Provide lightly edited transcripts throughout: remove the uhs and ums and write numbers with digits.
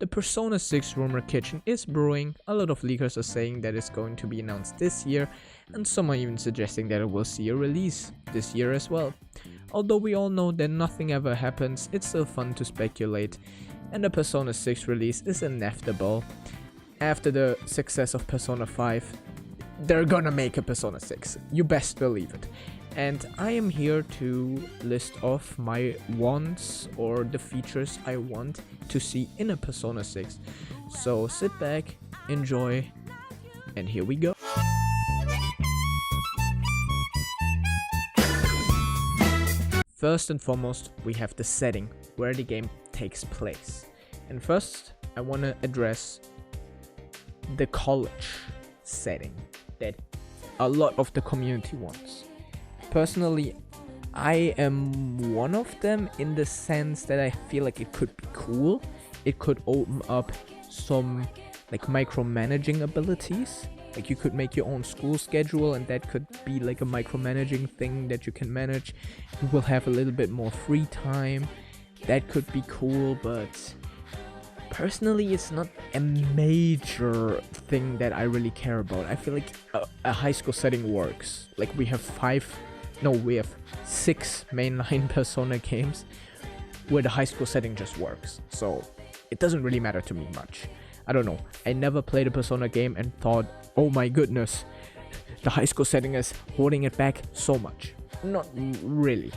The Persona 6 rumor kitchen is brewing. A lot of leakers are saying that it's going to be announced this year, and some are even suggesting that it will see a release this year as well. Although we all know that nothing ever happens, it's still fun to speculate, and the Persona 6 release is inevitable. After the success of Persona 5, they're gonna make a Persona 6, you best believe it. And I am here to list off my wants or the features I want to see in a Persona 6. So sit back, enjoy, and here we go. First and foremost, we have the setting where the game takes place. And first, I want to address the college setting that a lot of the community wants. Personally, I am one of them in the sense that I feel like it could be cool. It could open up some like micromanaging abilities. Like you could make your own school schedule, and that could be like a micromanaging thing that you can manage. You will have a little bit more free time. That could be cool, but personally it's not a major thing that I really care about. I feel like a high school setting works. Like we have 6 mainline Persona games where the high school setting just works. So it doesn't really matter to me much. I don't know. I never played a Persona game and thought, oh my goodness, the high school setting is holding it back so much. Not really.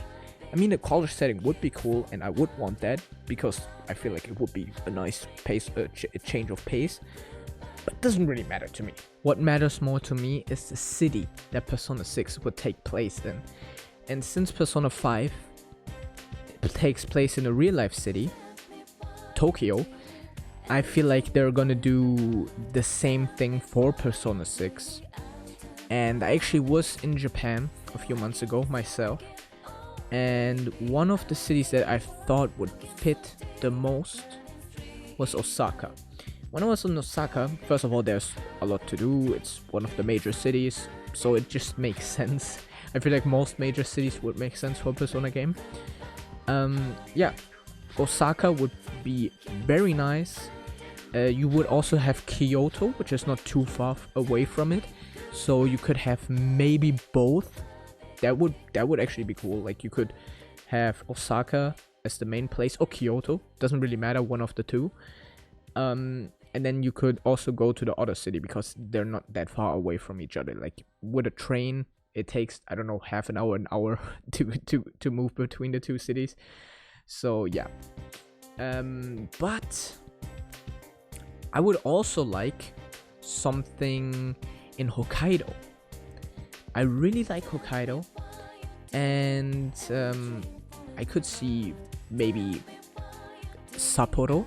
I mean, a college setting would be cool, and I would want that because I feel like it would be a nice pace, a change of pace. But it doesn't really matter to me. What matters more to me is the city that Persona 6 would take place in. And since Persona 5 takes place in a real-life city, Tokyo, I feel like they're gonna do the same thing for Persona 6. And I actually was in Japan a few months ago myself, and one of the cities that I thought would fit the most was Osaka. When I was in Osaka, first of all, there's a lot to do. It's one of the major cities, so it just makes sense. I feel like most major cities would make sense for a Persona game. Yeah, Osaka would be very nice. You would also have Kyoto, which is not too far away from it, so you could have maybe both. That would actually be cool. Like you could have Osaka as the main place, or Kyoto, doesn't really matter, one of the two. And then you could also go to the other city because they're not that far away from each other. Like with a train, it takes, I don't know, half an hour to move between the two cities. So yeah. But I would also like something in Hokkaido. I really like Hokkaido, and I could see maybe Sapporo,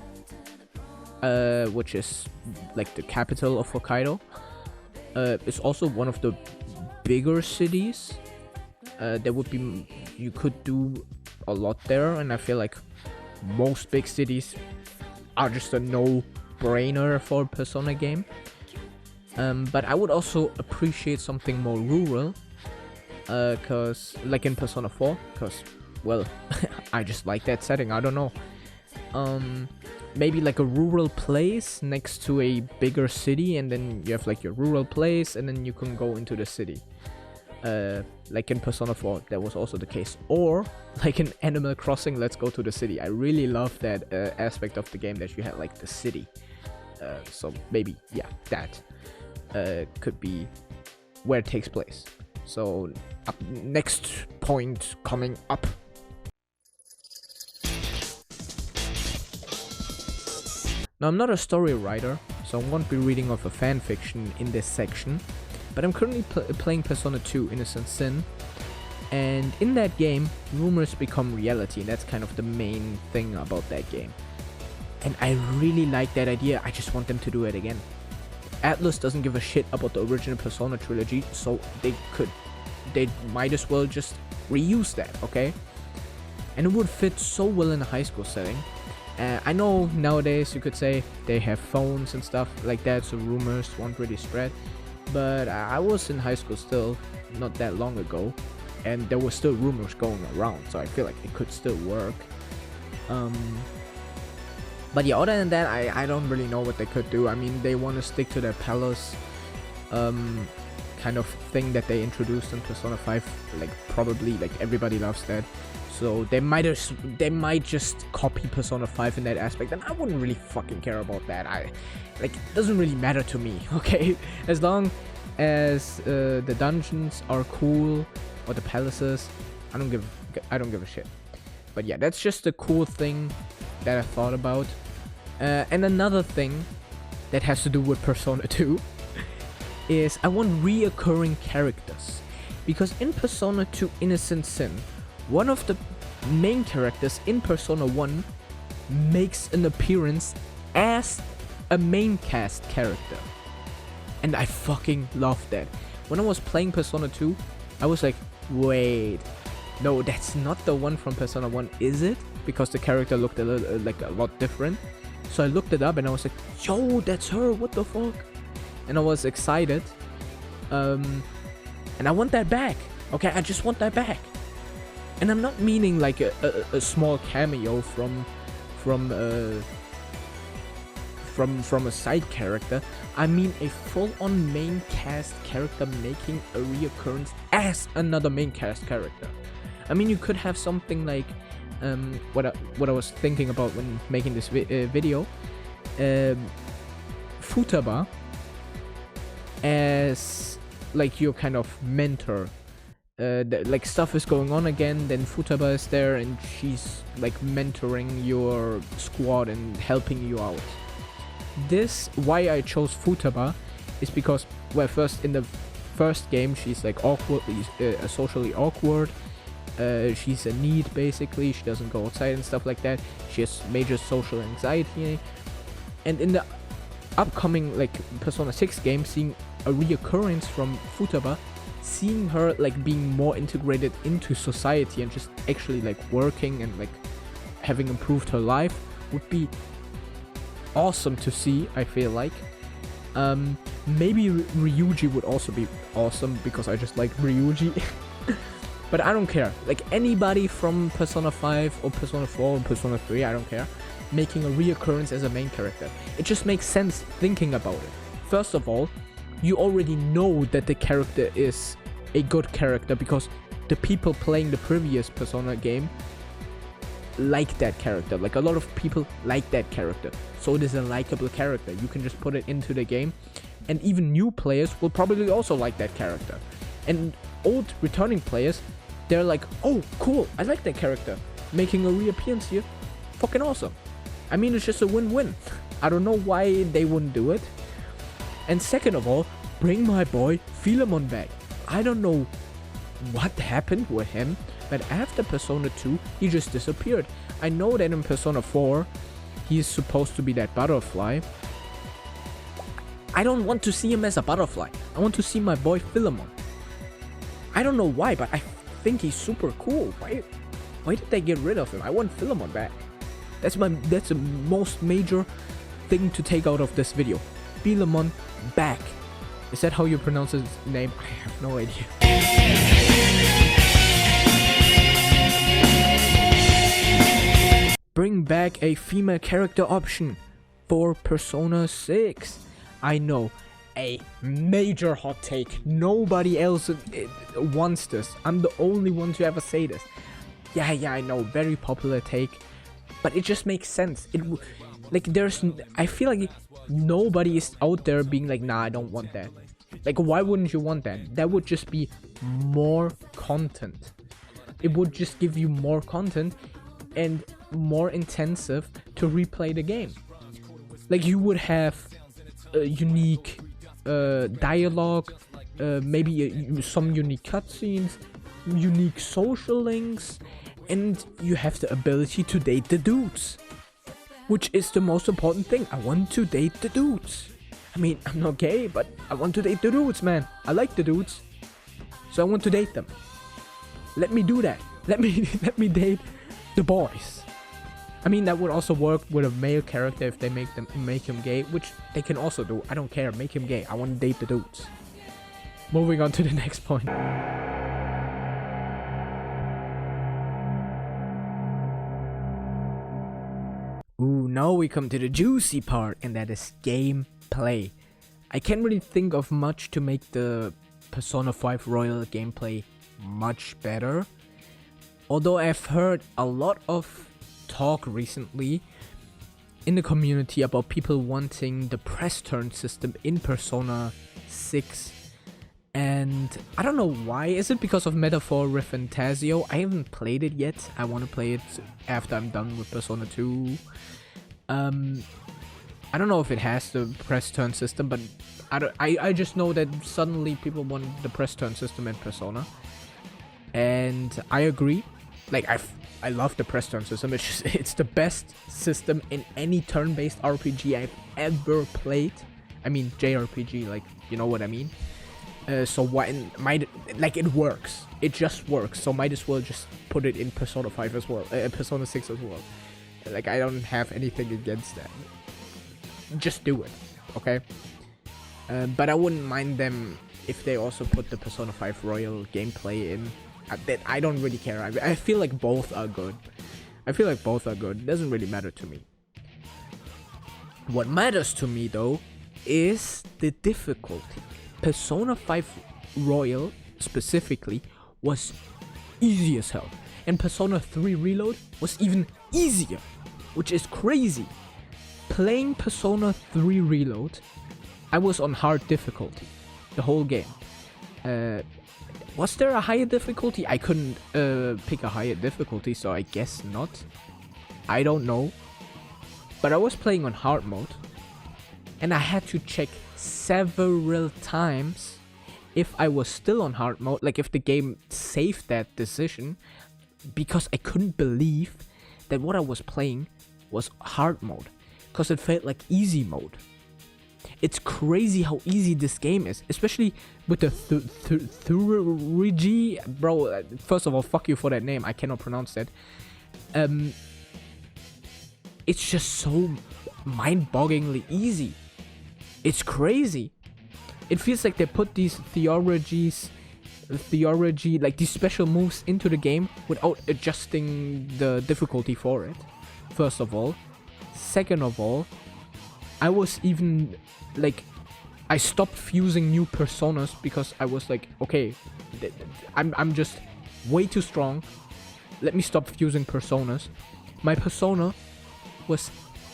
which is like the capital of Hokkaido. It's also one of the bigger cities. There would be, you could do a lot there, and I feel like most big cities are just a no-brainer for a Persona game. But I would also appreciate something more rural, cause like in Persona 4, cause well, I just like that setting. I don't know. Maybe like a rural place next to a bigger city, and then you have like your rural place, and then you can go into the city. Like in Persona 4, that was also the case. Or like in Animal Crossing, let's go to the city. I really love that aspect of the game that you had like the city. So maybe, yeah, that could be where it takes place. So next point coming up. Now, I'm not a story writer, so I won't be reading off a fanfiction in this section, but I'm currently playing Persona 2 Innocent Sin, and in that game, rumors become reality, and that's kind of the main thing about that game. And I really like that idea. I just want them to do it again. Atlus doesn't give a shit about the original Persona trilogy, so they might as well just reuse that, okay? And it would fit so well in a high school setting. I know nowadays you could say they have phones and stuff like that, so rumors won't really spread. But I was in high school still, not that long ago, and there were still rumors going around, so I feel like it could still work. But yeah, other than that, I don't really know what they could do. I mean, they want to stick to their palace kind of thing that they introduced in Persona 5. Like, probably, like, everybody loves that. So they might just copy Persona 5 in that aspect, and I wouldn't really fucking care about that. Like, it doesn't really matter to me, okay? As long as the dungeons are cool, or the palaces, I don't give a shit. But yeah, that's just a cool thing that I thought about. And another thing that has to do with Persona 2 is I want reoccurring characters. Because in Persona 2 Innocent Sin, one of the main characters in Persona 1 makes an appearance as a main cast character. And I fucking love that. When I was playing Persona 2, I was like, wait, no, that's not the one from Persona 1, is it? Because the character looked a lot different. So I looked it up and I was like, yo, that's her, what the fuck? And I was excited. And I want that back. Okay, I just want that back. And I'm not meaning like a small cameo from a side character. I mean a full-on main cast character making a reoccurrence as another main cast character. I mean, you could have something like what I was thinking about when making this video, Futaba as like your kind of mentor. Like stuff is going on again, then Futaba is there and she's like mentoring your squad and helping you out. Why I chose Futaba is because, well, first in the first game she's like socially awkward. She's a NEET basically. She doesn't go outside and stuff like that. She has major social anxiety. And in the upcoming like Persona 6 game, seeing a reoccurrence from Futaba, seeing her like being more integrated into society and just actually like working and like having improved her life would be awesome to see, I feel like. Maybe Ryuji would also be awesome because I just like Ryuji. But I don't care. Like anybody from Persona 5 or Persona 4 or Persona 3, I don't care, making a reoccurrence as a main character. It just makes sense thinking about it. First of all, you already know that the character is a good character because the people playing the previous Persona game like that character. Like a lot of people like that character. So it is a likable character. You can just put it into the game and even new players will probably also like that character. And old returning players, they're like, oh cool, I like that character. Making a reappearance here, fucking awesome. I mean, it's just a win-win. I don't know why they wouldn't do it. And second of all, bring my boy Philemon back. I don't know what happened with him, but after Persona 2, he just disappeared. I know that in Persona 4, he's supposed to be that butterfly. I don't want to see him as a butterfly. I want to see my boy Philemon. I don't know why, but I think he's super cool. Why did they get rid of him? I want Philemon back. That's the most major thing to take out of this video. Philemon back. Is that how you pronounce his name? I have no idea. Bring back a female character option for Persona 6. I know, a major hot take. Nobody else wants this. I'm the only one to ever say this. Yeah, I know, very popular take, but it just makes sense. I feel like nobody is out there being like, nah, I don't want that. Like, why wouldn't you want that? That would just be more content. It would just give you more content and more intensive to replay the game. Like, you would have unique dialogue, maybe some unique cutscenes, unique social links, and you have the ability to date the dudes, which is the most important thing. I want to date the dudes. I mean, I'm not gay, but I want to date the dudes, man. I like the dudes, so I want to date them. Let me do that. Let me date the boys. I mean, that would also work with a male character if they make him gay, which they can also do. I don't care. Make him gay. I want to date the dudes. Moving on to the next point. Ooh, now we come to the juicy part, and that is gameplay. I can't really think of much to make the Persona 5 Royal gameplay much better. Although I've heard a lot of talk recently in the community about people wanting the press turn system in Persona 6. And I don't know why. Is it because of Metaphor Refantasio? I haven't played it yet. I want to play it after I'm done with Persona 2. I don't know if it has the press turn system, but I just know that suddenly people want the press turn system in Persona. And I agree. Like, I love the press turn system. It's the best system in any turn-based RPG I've ever played. I mean, jrpg, like, you know what I mean? So why it works. It just works. So might as well just put it in Persona 5 as well, Persona 6 as well. Like, I don't have anything against that. Just do it, okay? But I wouldn't mind them if they also put the Persona 5 Royal gameplay in. I don't really care. I feel like both are good. It doesn't really matter to me. What matters to me though is the difficulty. Persona 5 Royal specifically was easy as hell, and Persona 3 Reload was even easier, which is crazy. Playing Persona 3 Reload, I was on hard difficulty the whole game. Was there a higher difficulty? I couldn't pick a higher difficulty, so I guess not. I don't know. But I was playing on hard mode, and I had to check several times if I was still on hard mode, like if the game saved that decision, because I couldn't believe that what I was playing was hard mode, because it felt like easy mode. It's crazy how easy this game is, especially with the jrpg, bro. First of all, fuck you for that name, I cannot pronounce that. It's just so mind-bogglingly easy. It's crazy. It feels like they put these theology, like these special moves into the game without adjusting the difficulty for it. First of all. Second of all, I was even like, I stopped fusing new personas because I was like, okay, I'm just way too strong. Let me stop fusing personas. My persona was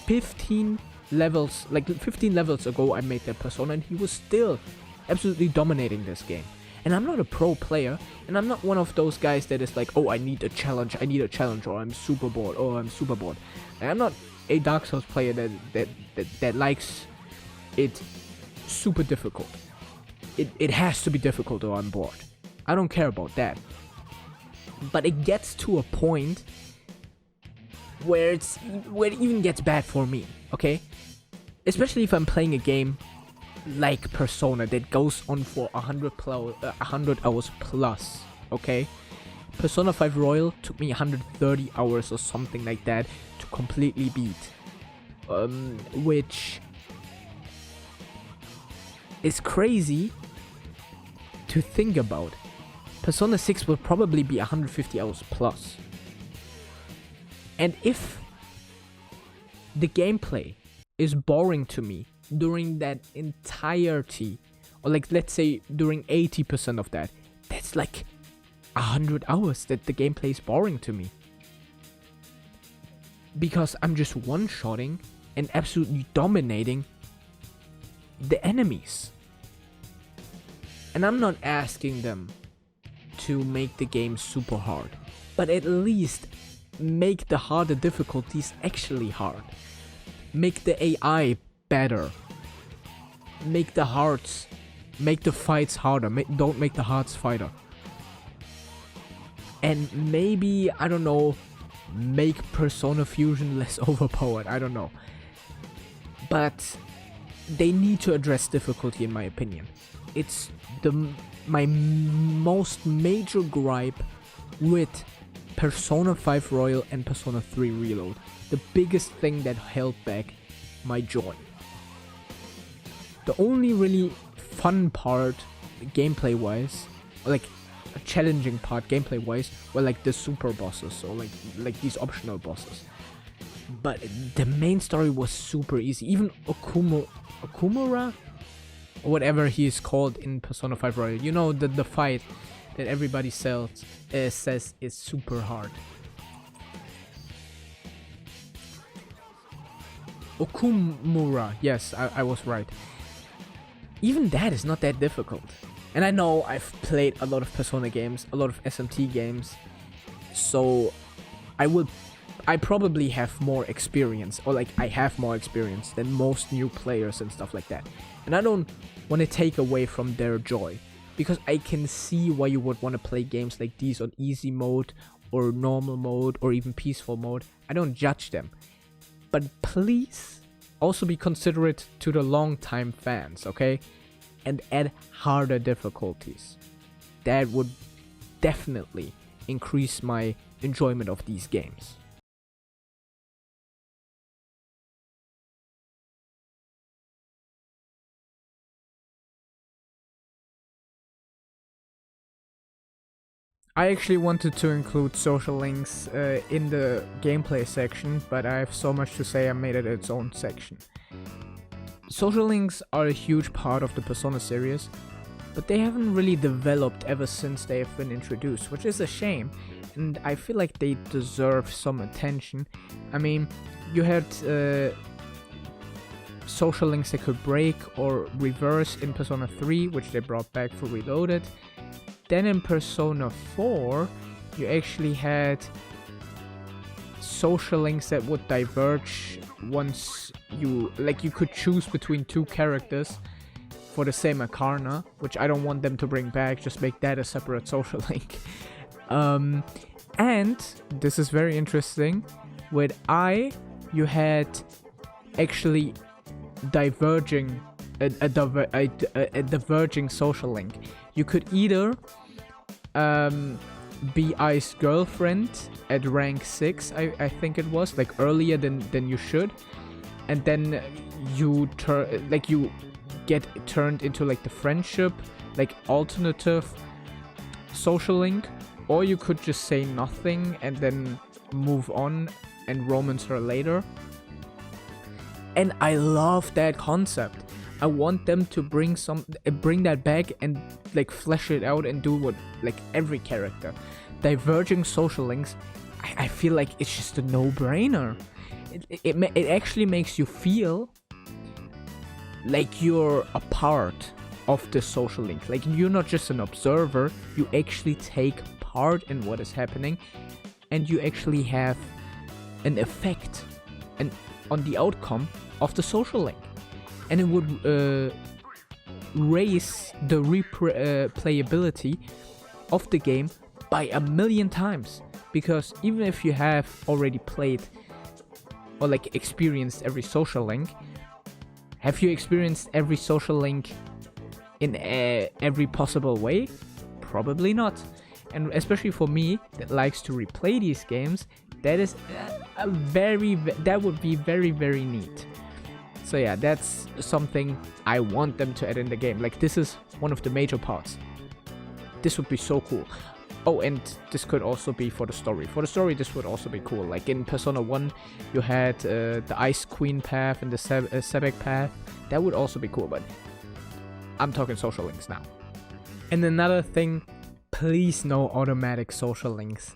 15 levels, like 15 levels ago I made that persona, and he was still absolutely dominating this game. And I'm not a pro player, and I'm not one of those guys that is like, oh, I need a challenge, or I'm super bored, And I'm not a Dark Souls player that likes it super difficult. It has to be difficult or I'm bored. I don't care about that. But it gets to a point where it even gets bad for me, okay? Especially if I'm playing a game like Persona that goes on for 100 hours plus, okay? Persona 5 Royal took me 130 hours or something like that to completely beat, which is crazy to think about. Persona 6 will probably be 150 hours plus. And if the gameplay is boring to me during that entirety, or like let's say during 80% of that, that's like 100 hours that the gameplay is boring to me. Because I'm just one-shotting and absolutely dominating the enemies. And I'm not asking them to make the game super hard, but at least make the harder difficulties actually hard. Make the AI better. Make the fights harder. Don't make the hearts fighter. And maybe, I don't know, make Persona Fusion less overpowered. I don't know. But they need to address difficulty, in my opinion. It's my most major gripe with Persona 5 Royal and Persona 3 Reload. The biggest thing that held back my joy. The only really fun part, gameplay wise, like a challenging part gameplay wise, were like the super bosses, or like these optional bosses. But the main story was super easy. Even Okumura, or whatever he is called in Persona 5 Royal, you know, the fight that everybody says is super hard. Okumura, yes, I was right. Even that is not that difficult. And I know I've played a lot of Persona games, a lot of SMT games, so I probably have more experience, or like I have more experience than most new players and stuff like that. And I don't want to take away from their joy, because I can see why you would want to play games like these on easy mode or normal mode or even peaceful mode. I don't judge them. But please also be considerate to the long-time fans, okay? And add harder difficulties. That would definitely increase my enjoyment of these games. I actually wanted to include social links in the gameplay section, but I have so much to say I made it its own section. Social links are a huge part of the Persona series, but they haven't really developed ever since they have been introduced, which is a shame, and I feel like they deserve some attention. I mean, you had social links that could break or reverse in Persona 3, which they brought back for Reloaded. Then in Persona 4, you actually had social links that would diverge once you could choose between two characters for the same Akarna, which I don't want them to bring back, just make that a separate social link. And this is very interesting, with you had actually diverging a diverging social link. You could either be I's girlfriend at rank 6, I think it was, like earlier than you should, and then you get turned into like the friendship, like alternative social link, or you could just say nothing and then move on and romance her later. And I love that concept. I want them to bring that back and like flesh it out and do what like every character. Diverging social links, I feel like it's just a no-brainer. It actually makes you feel like you're a part of the social link. Like you're not just an observer, you actually take part in what is happening, and you actually have an effect on the outcome of the social link. And it would raise the replayability of the game by 1,000,000 times. Because even if you have already played or like experienced every social link, have you experienced every social link in every possible way? Probably not. And especially for me that likes to replay these games, that is that would be very, very neat. So yeah, that's something I want them to add in the game. Like this is one of the major parts. This would be so cool. Oh, and this could also be for the story. For the story, this would also be cool. Like in Persona 1, you had the Ice Queen path and the Sebek path. That would also be cool, but I'm talking social links now. And another thing, please no automatic social links.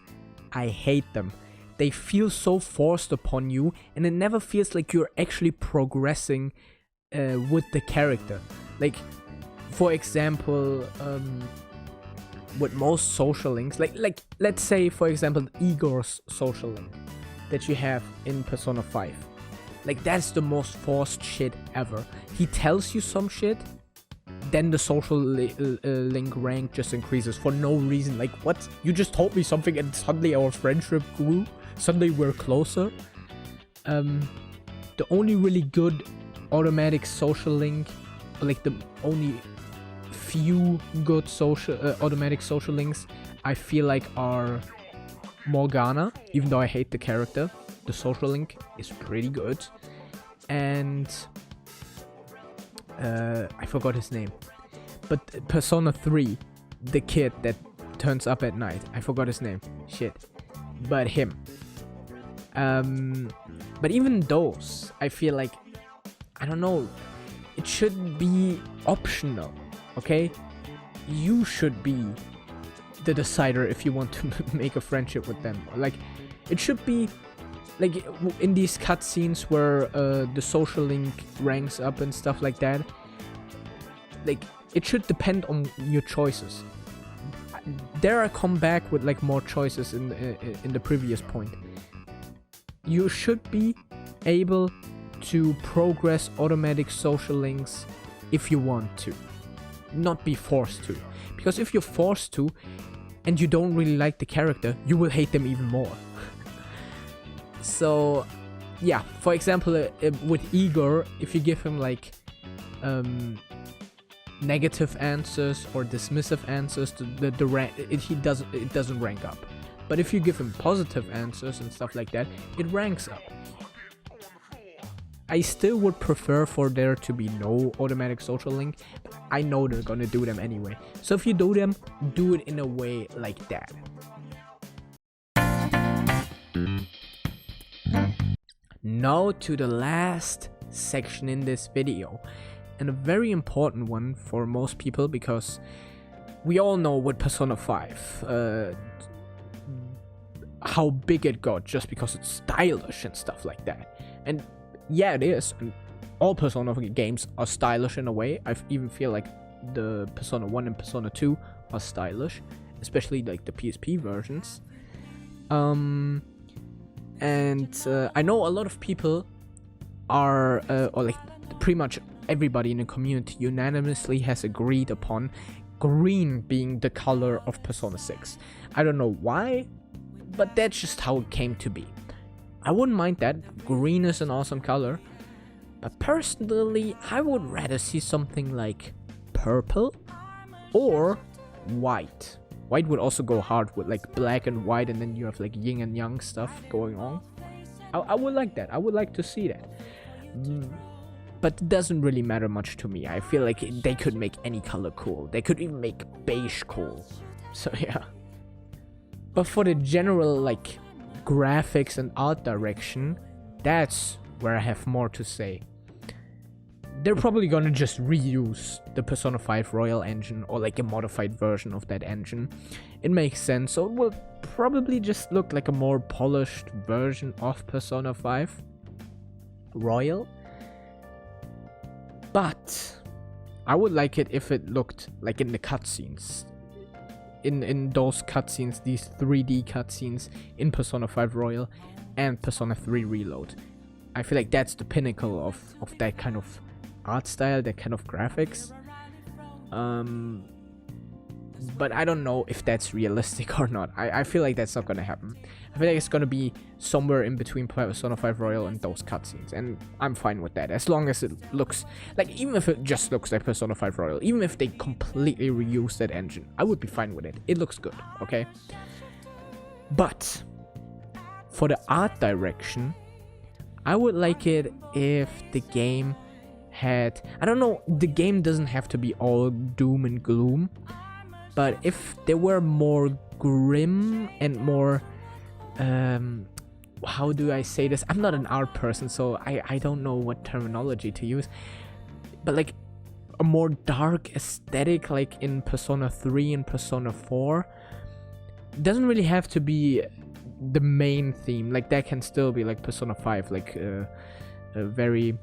I hate them. They feel so forced upon you, and it never feels like you're actually progressing with the character. Like, for example, with most social links, like let's say for example Igor's social link that you have in Persona 5. Like that's the most forced shit ever. He tells you some shit, then the social link rank just increases for no reason. Like what? You just told me something and suddenly our friendship grew. Suddenly we're closer. The only really good automatic social link, like the only few good automatic social links I feel like are Morgana, even though I hate the character. The social link is pretty good. And I forgot his name. But Persona 3, the kid that turns up at night. I forgot his name. Shit. But him. But even those, I feel like, I don't know, it should be optional, okay? You should be the decider if you want to make a friendship with them. Like, it should be like in these cutscenes where the social link ranks up and stuff like that. Like, it should depend on your choices. There I come back with like more choices in the previous point. You should be able to progress automatic social links if you want to, not be forced to. Because if you're forced to and you don't really like the character, you will hate them even more. So yeah, for example, with Igor, if you give him like negative answers or dismissive answers, it doesn't rank up. But if you give him positive answers and stuff like that, it ranks up. I still would prefer for there to be no automatic social link, but I know they're gonna do them anyway. So if you do them, do it in a way like that. Now to the last section in this video, and a very important one for most people, because we all know with Persona 5 how big it got just because it's stylish and stuff like that. And yeah, it is. And all Persona games are stylish in a way. I even feel like the Persona 1 and Persona 2 are stylish, especially like the PSP versions. And I know a lot of people are, or like pretty much everybody in the community unanimously has agreed upon green being the color of Persona 6. I don't know why, but that's just how it came to be. I wouldn't mind that. Green is an awesome color. But personally, I would rather see something like purple or white. White would also go hard with like black and white, and then you have like yin and yang stuff going on. I would like that. I would like to see that. But it doesn't really matter much to me. I feel like they could make any color cool. They could even make beige cool. So yeah. But for the general like graphics and art direction, that's where I have more to say. They're probably gonna just reuse the Persona 5 Royal engine, or like a modified version of that engine. It makes sense, so it will probably just look like a more polished version of Persona 5 Royal. But I would like it if it looked like in the cutscenes. In those cutscenes, these 3D cutscenes in Persona 5 Royal and Persona 3 Reload. I feel like that's the pinnacle of that kind of art style, that kind of graphics. But I don't know if that's realistic or not. I feel like that's not gonna happen. I feel like it's gonna be somewhere in between Persona 5 Royal and those cutscenes, and I'm fine with that, as long as it looks like, even if it just looks like Persona 5 Royal, even if they completely reuse that engine, I would be fine with it. It looks good, okay? But for the art direction, I would like it if the game had, I don't know, the game doesn't have to be all doom and gloom, but if there were more grim and more, how do I say this? I'm not an art person, so I don't know what terminology to use, but like a more dark aesthetic, like in Persona 3 and Persona 4. It doesn't really have to be the main theme. Like, that can still be like Persona 5, like a very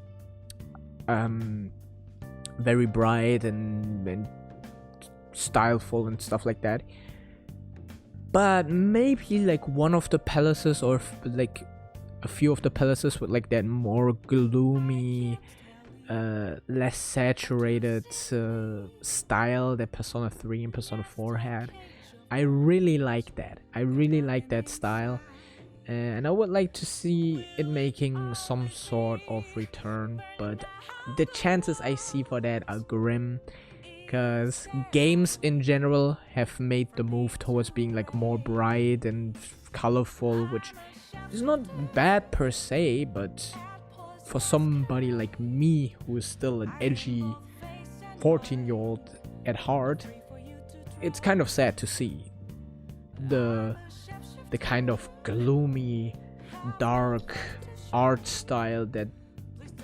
very bright and styleful and stuff like that. But maybe like one of the palaces, or like a few of the palaces, with like that more gloomy, less saturated style that Persona 3 and Persona 4 had. I really like that. I really like that style. And I would like to see it making some sort of return, but the chances I see for that are grim, because games in general have made the move towards being like more bright and colorful, which is not bad per se, but for somebody like me, who is still an edgy 14-year-old at heart, it's kind of sad to see the kind of gloomy dark art style that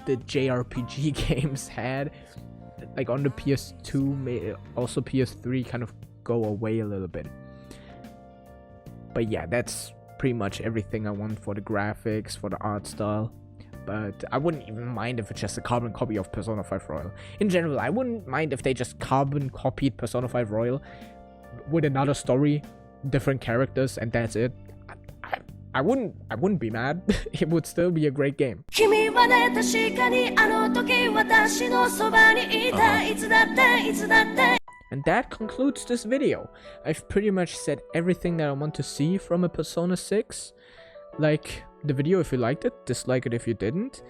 the JRPG games had, like on the PS2, also PS3, kind of go away a little bit. But yeah, that's pretty much everything I want for the graphics, for the art style. But I wouldn't even mind if it's just a carbon copy of Persona 5 Royal. In general, I wouldn't mind if they just carbon copied Persona 5 Royal with another story, different characters, and that's it. I wouldn't be mad. It would still be a great game. And that concludes this video. I've pretty much said everything that I want to see from a Persona 6. Like the video if you liked it, dislike it if you didn't.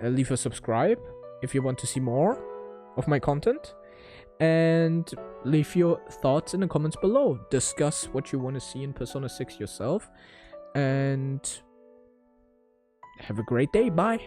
Leave a subscribe if you want to see more of my content. And leave your thoughts in the comments below. Discuss what you want to see in Persona 6 yourself. And have a great day. Bye.